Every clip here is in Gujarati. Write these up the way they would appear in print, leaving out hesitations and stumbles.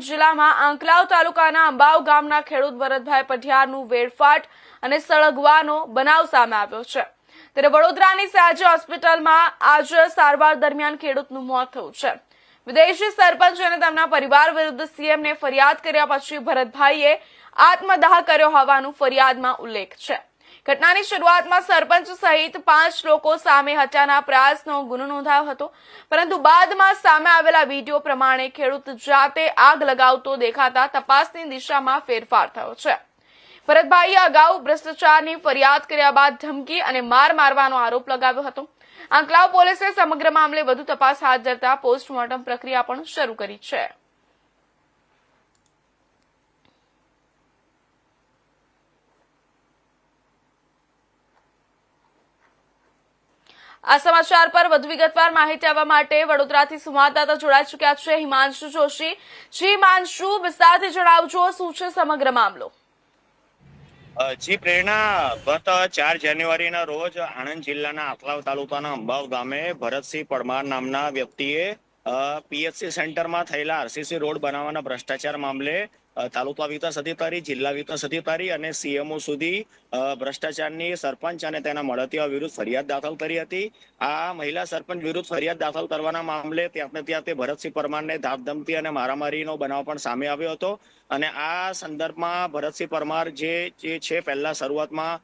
જિલ્લામાં આંકલાવ તાલુકાના અંબાવ ગામના ખેડૂત ભરતભાઈ પઢિયારનું વેડફાટ અને સળગવાનો બનાવ સામે આવ્યો છે। ત્યારે વડોદરાની સયાજી હોસ્પિટલમાં આજે સારવાર દરમિયાન ખેડૂતનું મોત થયું છે। વિદેશી સરપંચ અને તેમના પરિવાર વિરુદ્ધ સીએમને ફરિયાદ કર્યા પછી ભરતભાઈએ આત્મદાહ કર્યો હોવાનું ફરિયાદમાં ઉલ્લેખ છે। ઘટનાની શરૂઆતમાં સરપંચ સહિત 5 લોકો સામે હત્યાના પ્રયાસનો ગુનો નોંધાયો હતો, પરંતુ બાદમાં સામે આવેલા વિડીયો પ્રમાણે ખેડૂત જાતે આગ લગાવતો દેખાતા તપાસની દિશામાં ફેરફાર થયો છે। ભરતભાઈએ અગાઉ ભ્રષ્ટાચારની ફરિયાદ કર્યા બાદ ધમકી અને માર મારવાનો આરોપ લગાવ્યો હતો। આંકલાવ પોલીસે સમગ્ર મામલે વધુ તપાસ હાથ ધરતા પોસ્ટમોર્ટમ પ્રક્રિયા પણ શરૂ કરી છે। આ સમાચાર પર વધુ વિગતવાર માહિતી આપવા માટે વડોદરાથી સંવાદદાતા જોડાઈ ચૂક્યા છે હિમાંશુ જોશી। જી હિમાંશુ, વિસ્તારથી જણાવજો, શું છે સમગ્ર મામલો? જી પ્રેરણા, ગત 4 જાન્યુઆરીના રોજ આણંદ જિલ્લાના આંકલાવ તાલુકાના અંબાવ ગામે ભરતસિંહ પરમાર નામના વ્યક્તિએ પીએચસી સેન્ટરમાં થયેલા આરસીસી રોડ બનાવવાના ભ્રષ્ટાચાર મામલે તાલુકા વિકાસ અધિકારી, જિલ્લા વિકાસ અધિકારી અને સીએમઓ સુધી ભ્રષ્ટાચારની સરપંચ અને તેના મળતિયા વિરુદ્ધ ફરિયાદ દાખલ કરી હતી। આ મહિલા સરપંચ વિરુદ્ધ ફરિયાદ દાખલ કરવાના મામલે ત્યાં તે ભરતસિંહ પરમારને ધાકધમકી અને મારામારીનો બનાવ પણ સામે આવ્યો હતો। અને આ સંદર્ભમાં ભરતસિંહ પરમાર જે છે પહેલા શરૂઆતમાં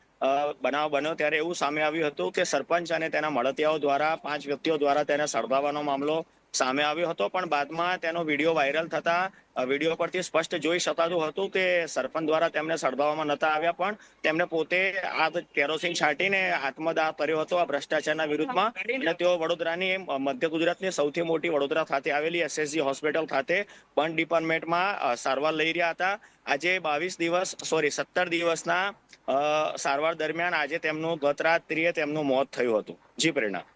બનાવ બન્યો ત્યારે એવું સામે આવ્યું હતું કે સરપંચ અને તેના મળતિયાઓ દ્વારા 5 વ્યક્તિઓ દ્વારા તેને સળગાવવાનો મામલો સામે આવ્યો હતો, પણ બાદમાં તેનો વિડીયો વાયરલ થતા વિડીયો પરથી સ્પષ્ટ જોઈ શકાતું હતું કે સરપંચ દ્વારા તેમને સળગાવવામાં નતા આવ્યા, પણ તેમને પોતે આ કેરોસીન છાંટીને આત્મદાહ કર્યો હતો આ ભ્રષ્ટાચારના વિરુદ્ધમાં। અને તેઓ વડોદરાની મધ્ય ગુજરાતની સૌથી મોટી વડોદરા ખાતે આવેલી એસએસજી હોસ્પિટલ ખાતે બર્ન ડિપાર્ટમેન્ટમાં સારવાર લઈ રહ્યા હતા। આજે 17 દિવસના સારવાર દરમિયાન આજે તેમનું ગત રાત્રિએ તેમનું મોત થયું હતું। જી પ્રેરણા।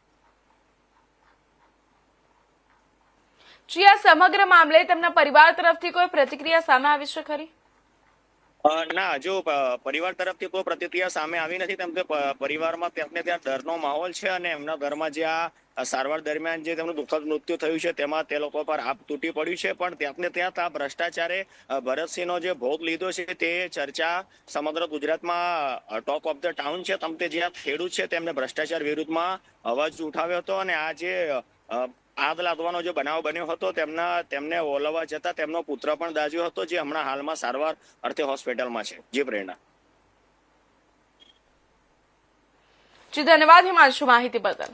જી, આ સમગ્ર મામલે તેમના પરિવાર તરફથી કોઈ પ્રતિક્રિયા સામે આવી છે ખરી? ના, જો પરિવાર તરફથી કોઈ પ્રતિક્રિયા સામે આવી નથી, તેમ કે પરિવારમાં ત્યાં ડરનો માહોલ છે અને એમના ઘરમાં જે આ સારવાર દરમિયાન જે તેમનું દુઃખદ મૃત્યુ થયું છે તેમાં તે લોકો પર આપ તૂટી પડ્યું છે, પણ ત્યાં આ ભ્રષ્ટાચારે ભરતસિંહનો જે ભોગ લીધો છે તે ચર્ચા સમગ્ર ગુજરાતમાં ટોક ઓફ ધ ટાઉન છે। તમતે જે ખેડૂત છે તેમને ભ્રષ્ટાચાર વિરુદ્ધમાં અવાજ ઉઠાવ્યો હતો અને આ જે આગ લાગવાનો જે બનાવ બન્યો હતો તેમને ઓલવવા જતા તેમનો પુત્ર પણ દાઝ્યો હતો, જે હમણાં હાલમાં સારવાર અર્થે હોસ્પિટલમાં છે। જી પ્રેરણા। જી, ધન્યવાદ હિમાંશુ માહિતી બદલ।